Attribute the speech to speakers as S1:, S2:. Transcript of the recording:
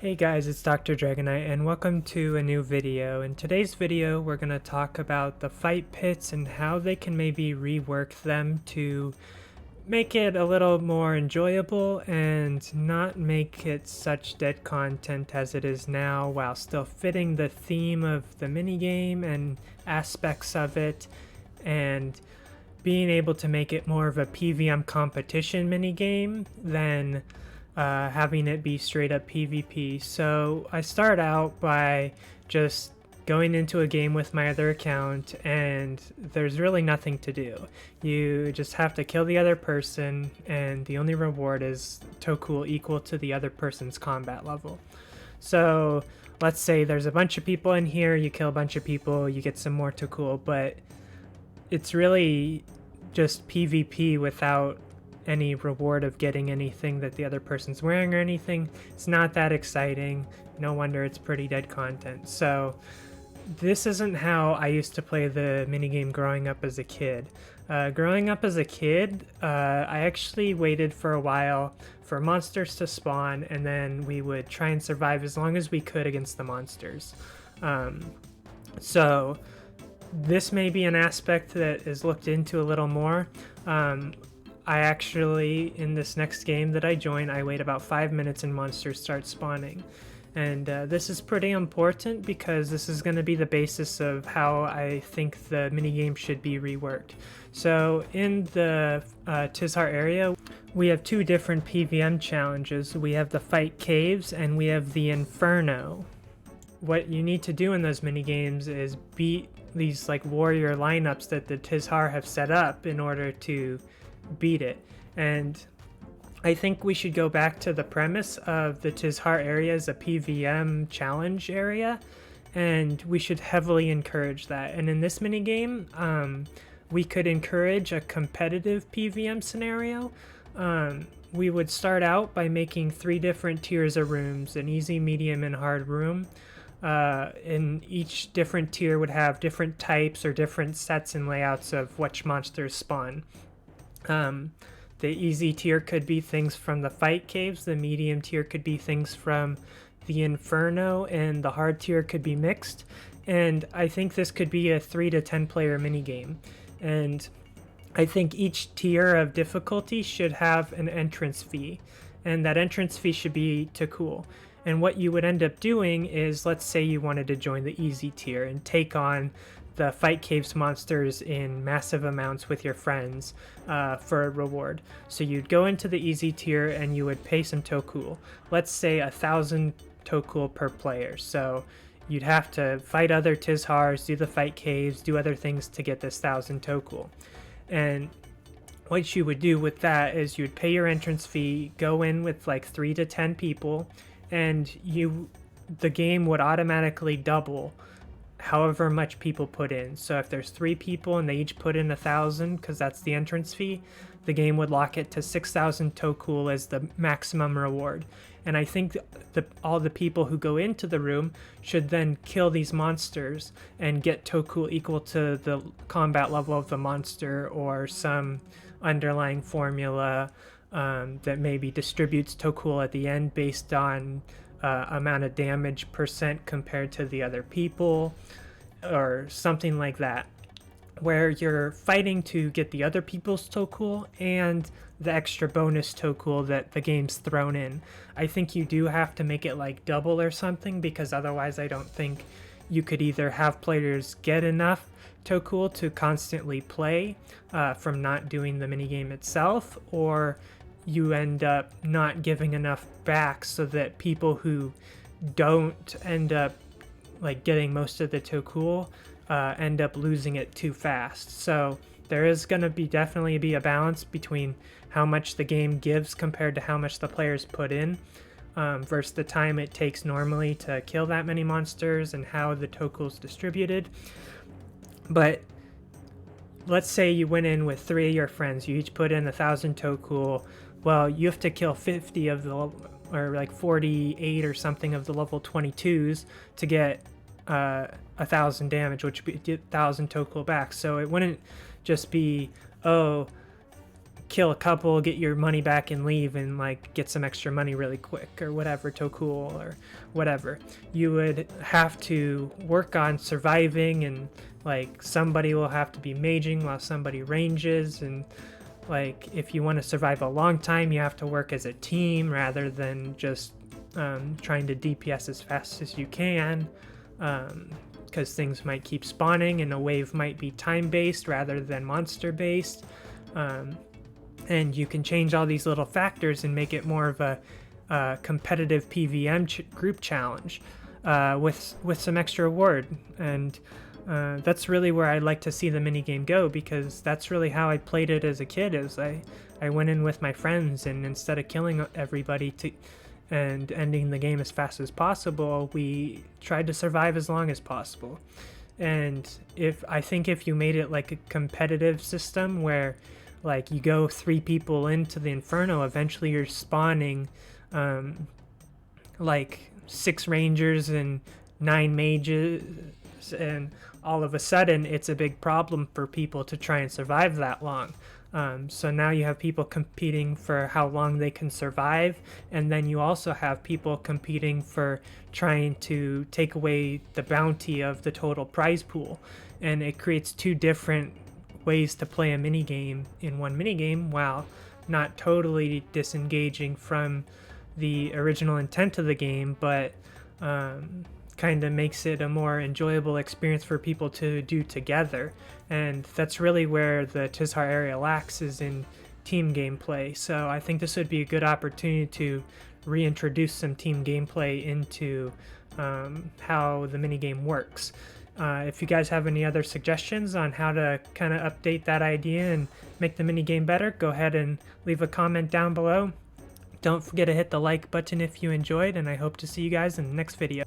S1: Hey guys, it's Dr. Dragonite and welcome to a new video. In today's video we're going to talk about the fight pits and how they can maybe rework them to make it a little more enjoyable and not make it such dead content as it is now, while still fitting the theme of the minigame and aspects of it, and being able to make it more of a PvM competition minigame than having it be straight up PvP. So I start out by just going into a game with my other account, and there's really nothing to do. You just have to kill the other person, and the only reward is Tokul equal to the other person's combat level. So let's say there's a bunch of people in here, you kill a bunch of people, you get some more Tokul, but it's really just PvP without any reward of getting anything that the other person's wearing or anything. It's not that exciting. No wonder it's pretty dead content. So this isn't how I used to play the minigame growing up as a kid. Growing up as a kid, I actually waited for a while for monsters to spawn, and then we would try and survive as long as we could against the monsters. So this may be an aspect that is looked into a little more. I actually, in this next game that I join, I wait about 5 minutes and monsters start spawning. And this is pretty important because this is going to be the basis of how I think the minigame should be reworked. So in the Tzhaar area, we have two different PvM challenges. We have the Fight Caves and we have the Inferno. What you need to do in those minigames is beat these like warrior lineups that the Tzhaar have set up in order to beat it. And I think we should go back to the premise of the Tzhaar area as a PvM challenge area, and we should heavily encourage that. And in this minigame, we could encourage a competitive PvM scenario. We would start out by making 3 different tiers of rooms: an easy, medium, and hard room. And each different tier would have different types or different sets and layouts of which monsters spawn. The easy tier could be things from the Fight Caves, the medium tier could be things from the Inferno, and the hard tier could be mixed. And I think this could be a 3 to 10 player minigame. And I think each tier of difficulty should have an entrance fee, and that entrance fee should be Tokul. And what you would end up doing is, let's say you wanted to join the easy tier and take on the Fight Caves monsters in massive amounts with your friends for a reward. So you'd go into the easy tier and you would pay some Tokul. Let's say 1,000 Tokul per player. So you'd have to fight other Tzhaars, do the Fight Caves, do other things to get this 1,000 Tokul. And what you would do with that is you'd pay your entrance fee, go in with like 3 to 10 people, and the game would automatically double however much people put in. So if there's 3 people and they each put in 1,000, because that's the entrance fee, the game would lock it to 6,000 Tokul as the maximum reward. And I think all the people who go into the room should then kill these monsters and get Tokul equal to the combat level of the monster, or some underlying formula that maybe distributes Tokul at the end based on amount of damage % compared to the other people, or something like that, where you're fighting to get the other people's Tokul and the extra bonus Tokul that the game's thrown in. I think you do have to make it like double or something, because otherwise I don't think you could either have players get enough Tokul to constantly play from not doing the minigame itself, or you end up not giving enough back so that people who don't end up like getting most of the Tokul end up losing it too fast. So there is going to definitely be a balance between how much the game gives compared to how much the players put in, versus the time it takes normally to kill that many monsters and how the Tokul's distributed. But let's say you went in with 3 of your friends, you each put in 1,000 Tokul. Well, you have to kill 50 of the, or like 48 or something of the level 22s to get 1,000 damage, which would be 1,000 Tokul back. So it wouldn't just be, oh, kill a couple, get your money back, and leave, and like get some extra money really quick, or whatever, Tokul or whatever. You would have to work on surviving, and like somebody will have to be maging while somebody ranges, and like if you want to survive a long time, you have to work as a team rather than just trying to DPS as fast as you can, because things might keep spawning, and a wave might be time-based rather than monster-based. And you can change all these little factors and make it more of a competitive PVM group challenge with some extra reward. And that's really where I'd like to see the minigame go, because that's really how I played it as a kid. Is I went in with my friends, and instead of killing everybody and ending the game as fast as possible, we tried to survive as long as possible. And I think if you made it like a competitive system where like you go 3 people into the Inferno, eventually you're spawning like 6 rangers and 9 mages, and all of a sudden it's a big problem for people to try and survive that long. So now you have people competing for how long they can survive, and then you also have people competing for trying to take away the bounty of the total prize pool, and it creates 2 different ways to play a minigame in one minigame, while not totally disengaging from the original intent of the game, but kind of makes it a more enjoyable experience for people to do together. And that's really where the Tzhaar area lacks, is in team gameplay. So I think this would be a good opportunity to reintroduce some team gameplay into how the minigame works. If you guys have any other suggestions on how to kind of update that idea and make the minigame better, go ahead and leave a comment down below. Don't forget to hit the like button if you enjoyed, and I hope to see you guys in the next video.